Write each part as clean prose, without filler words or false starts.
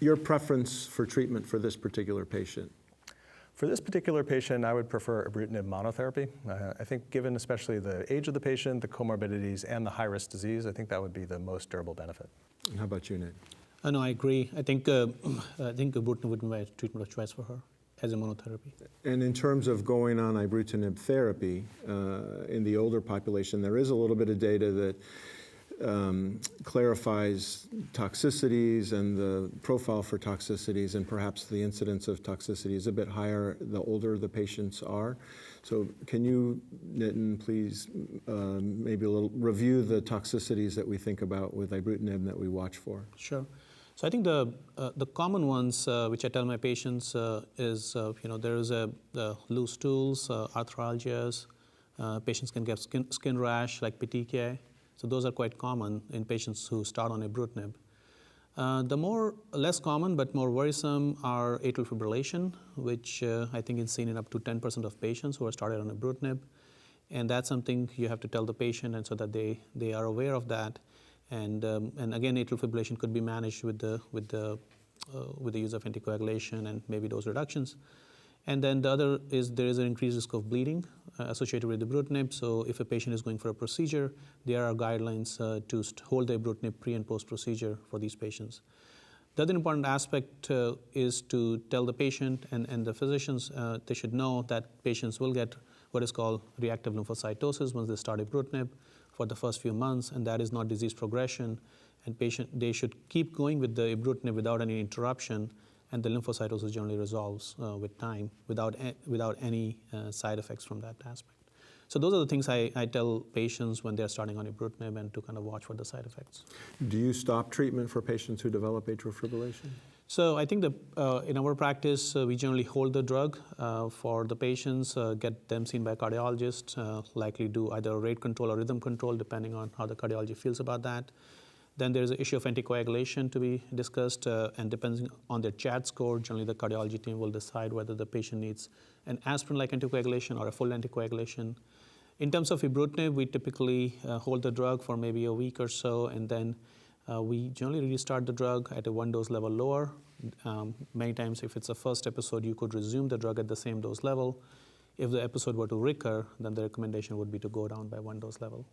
Your preference for treatment for this particular patient? For this particular patient, I would prefer Ibrutinib monotherapy. I think given especially the age of the patient, the comorbidities, and the high-risk disease, I think that would be the most durable benefit. And how about you, Nate? No, I agree. I think Ibrutinib would be my treatment of choice for her as a monotherapy. And in terms of going on Ibrutinib therapy, in the older population, there is a little bit of data that clarifies toxicities and the profile for toxicities, and perhaps the incidence of toxicity is a bit higher the older the patients are. So can you, Nitin, please maybe a little review the toxicities that we think about with Ibrutinib that we watch for? Sure. So I think the common ones which I tell my patients is there is loose stools, arthralgias. Patients can get skin rash like petechiae. So those are quite common in patients who start on Ibrutinib. The less common but more worrisome are atrial fibrillation, which I think is seen in up to 10% of patients who are started on Ibrutinib. And that's something you have to tell the patient, and so that they are aware of that. And again, atrial fibrillation could be managed with the use of anticoagulation and maybe dose reductions. And then the other is there is an increased risk of bleeding associated with Ibrutinib. So if a patient is going for a procedure, there are guidelines to hold the Ibrutinib pre and post procedure for these patients. The other important aspect is to tell the patient and the physicians they should know that patients will get what is called reactive lymphocytosis once they start Ibrutinib for the first few months, and that is not disease progression. And they should keep going with the Ibrutinib without any interruption, and the lymphocytosis generally resolves with time without any side effects from that aspect. So those are the things I tell patients when they're starting on Ibrutinib, and to kind of watch for the side effects. Do you stop treatment for patients who develop atrial fibrillation? So I think in our practice, we generally hold the drug for the patients, get them seen by a cardiologist, likely do either rate control or rhythm control, depending on how the cardiology feels about that. Then there's an issue of anticoagulation to be discussed, and depending on their CHAD score, generally the cardiology team will decide whether the patient needs an aspirin-like anticoagulation or a full anticoagulation. In terms of Ibrutinib, we typically hold the drug for maybe a week or so, and then we generally restart the drug at a one dose level lower. Many times, if it's a first episode, you could resume the drug at the same dose level. If the episode were to recur, then the recommendation would be to go down by one dose level.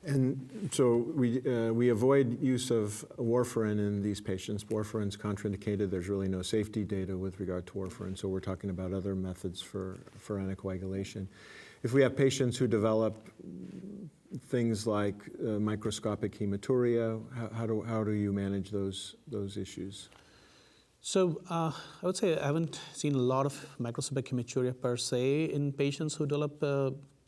And so we avoid use of warfarin in these patients. Warfarin's contraindicated. There's really no safety data with regard to warfarin, so we're talking about other methods for anticoagulation. If we have patients who develop things like microscopic hematuria, how do you manage those issues? So I would say I haven't seen a lot of microscopic hematuria per se in patients who develop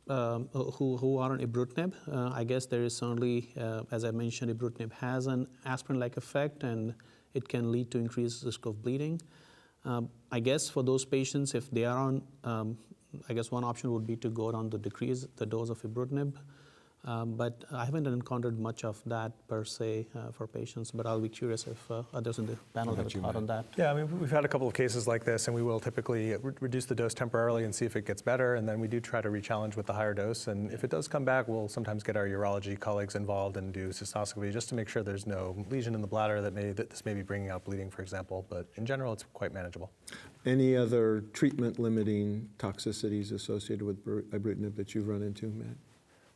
who are on Ibrutinib. I guess there is certainly, as I mentioned, Ibrutinib has an aspirin-like effect, and it can lead to increased risk of bleeding. I guess for those patients, if they are on, I guess one option would be to go down to decrease the dose of Ibrutinib. But I haven't encountered much of that per se for patients, but I'll be curious if others in the panel have a thought on that. Yeah, I mean, we've had a couple of cases like this, and we will typically reduce the dose temporarily and see if it gets better, and then we do try to re-challenge with the higher dose, and if it does come back, we'll sometimes get our urology colleagues involved and do cystoscopy just to make sure there's no lesion in the bladder that this may be bringing out bleeding, for example, but in general, it's quite manageable. Any other treatment-limiting toxicities associated with Ibrutinib that you've run into, Matt?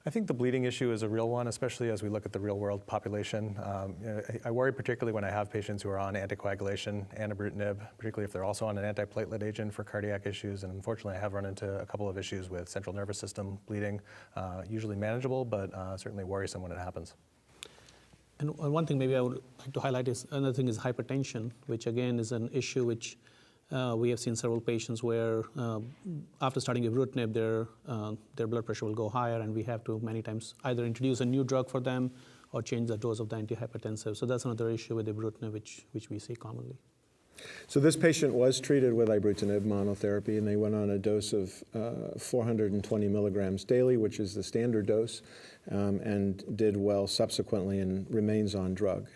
I think the bleeding issue is a real one, especially as we look at the real-world population. I worry particularly when I have patients who are on anticoagulation and Ibrutinib, particularly if they're also on an antiplatelet agent for cardiac issues. And unfortunately, I have run into a couple of issues with central nervous system bleeding, usually manageable, but certainly worrisome when it happens. And one thing maybe I would like to highlight is another thing is hypertension, which again is an issue which we have seen several patients where after starting Ibrutinib, their blood pressure will go higher, and we have to many times either introduce a new drug for them or change the dose of the antihypertensive. So that's another issue with Ibrutinib which we see commonly. So this patient was treated with Ibrutinib monotherapy, and they went on a dose of 420 milligrams daily, which is the standard dose, and did well subsequently and remains on drug.